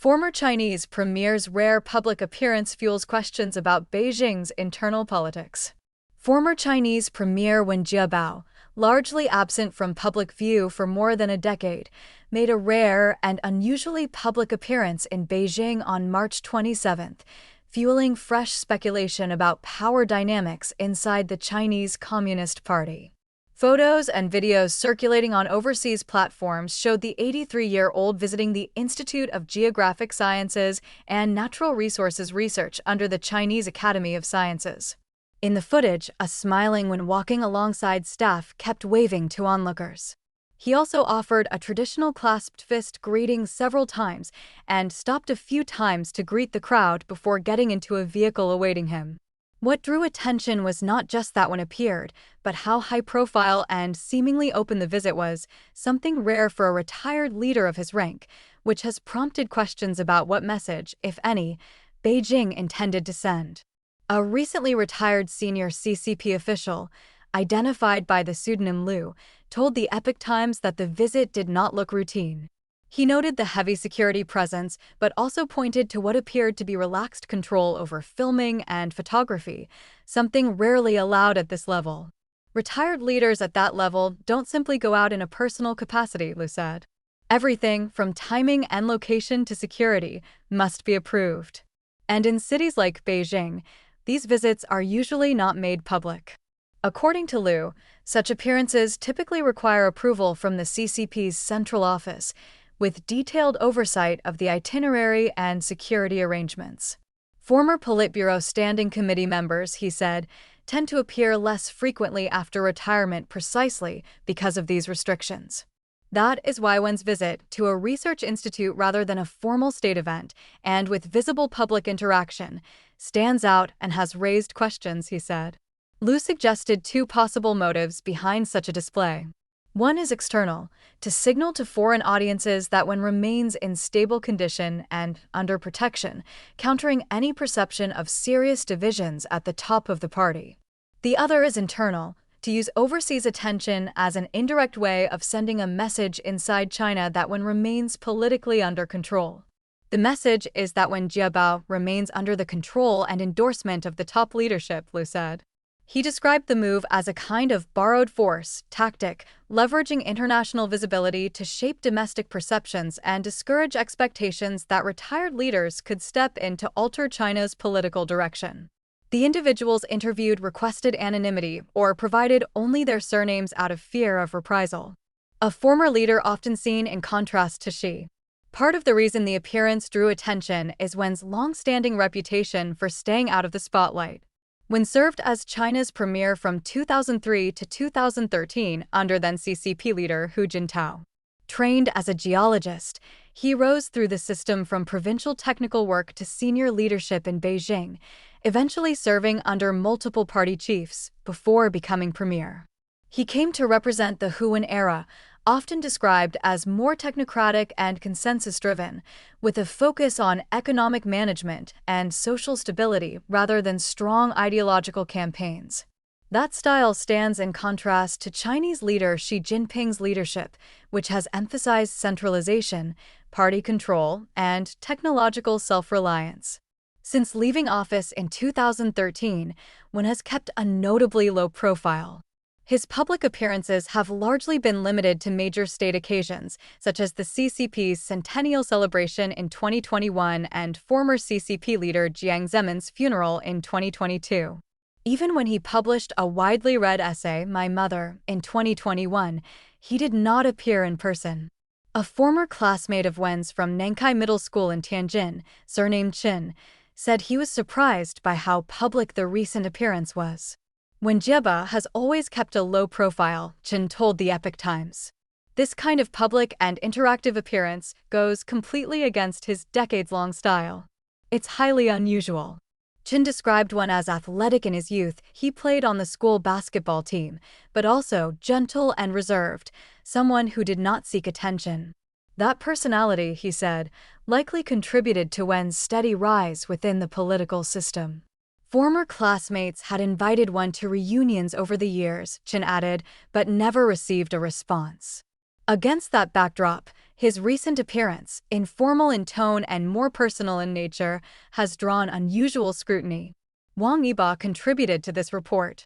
Former Chinese premier's rare public appearance fuels questions about Beijing's internal politics. Former Chinese Premier Wen Jiabao, largely absent from public view for more than a decade, made a rare and unusually public appearance in Beijing on March 27, fueling fresh speculation about power dynamics inside the Chinese Communist Party. Photos and videos circulating on overseas platforms showed the 83-year-old visiting the Institute of Geographic Sciences and Natural Resources Research under the Chinese Academy of Sciences. In the footage, a smiling when walking alongside staff kept waving to onlookers. He also offered a traditional clasped fist greeting several times and stopped a few times to greet the crowd before getting into a vehicle awaiting him. What drew attention was not just that one appeared, but how high-profile and seemingly open the visit was, something rare for a retired leader of his rank, which has prompted questions about what message, if any, Beijing intended to send. A recently retired senior CCP official, identified by the pseudonym Liu, told the Epoch Times that the visit did not look routine. He noted the heavy security presence, but also pointed to what appeared to be relaxed control over filming and photography, something rarely allowed at this level. Retired leaders at that level don't simply go out in a personal capacity, Liu said. Everything, from timing and location to security, must be approved. And in cities like Beijing, these visits are usually not made public. According to Liu, such appearances typically require approval from the CCP's central office, with detailed oversight of the itinerary and security arrangements. Former Politburo Standing Committee members, he said, tend to appear less frequently after retirement precisely because of these restrictions. That is why Wen's visit to a research institute rather than a formal state event, and with visible public interaction, stands out and has raised questions, he said. Liu suggested two possible motives behind such a display. One is external, to signal to foreign audiences that Wen remains in stable condition and under protection, countering any perception of serious divisions at the top of the party. The other is internal, to use overseas attention as an indirect way of sending a message inside China that Wen remains politically under control. The message is that Wen Jiabao remains under the control and endorsement of the top leadership, Liu said. He described the move as a kind of borrowed force tactic, leveraging international visibility to shape domestic perceptions and discourage expectations that retired leaders could step in to alter China's political direction. The individuals interviewed requested anonymity or provided only their surnames out of fear of reprisal. A former leader often seen in contrast to Xi. Part of the reason the appearance drew attention is Wen's long-standing reputation for staying out of the spotlight. Wen served as China's premier from 2003 to 2013 under then CCP leader Hu Jintao. Trained as a geologist, he rose through the system from provincial technical work to senior leadership in Beijing, eventually serving under multiple party chiefs before becoming premier. He came to represent the Huan era, often described as more technocratic and consensus-driven, with a focus on economic management and social stability rather than strong ideological campaigns. That style stands in contrast to Chinese leader Xi Jinping's leadership, which has emphasized centralization, party control, and technological self-reliance. Since leaving office in 2013, Wen has kept a notably low profile. His public appearances have largely been limited to major state occasions, such as the CCP's centennial celebration in 2021 and former CCP leader Jiang Zemin's funeral in 2022. Even when he published a widely read essay, My Mother, in 2021, he did not appear in person. A former classmate of Wen's from Nankai Middle School in Tianjin, surnamed Qin, said he was surprised by how public the recent appearance was. Wen Jiabao has always kept a low profile, Qin told the Epoch Times. This kind of public and interactive appearance goes completely against his decades-long style. It's highly unusual. Qin described Wen as athletic in his youth. He played on the school basketball team, but also gentle and reserved, someone who did not seek attention. That personality, he said, likely contributed to Wen's steady rise within the political system. Former classmates had invited Wen to reunions over the years, Qin added, but never received a response. Against that backdrop, His recent appearance, informal in tone and more personal in nature, has drawn unusual scrutiny. Wang Yiba contributed to this report.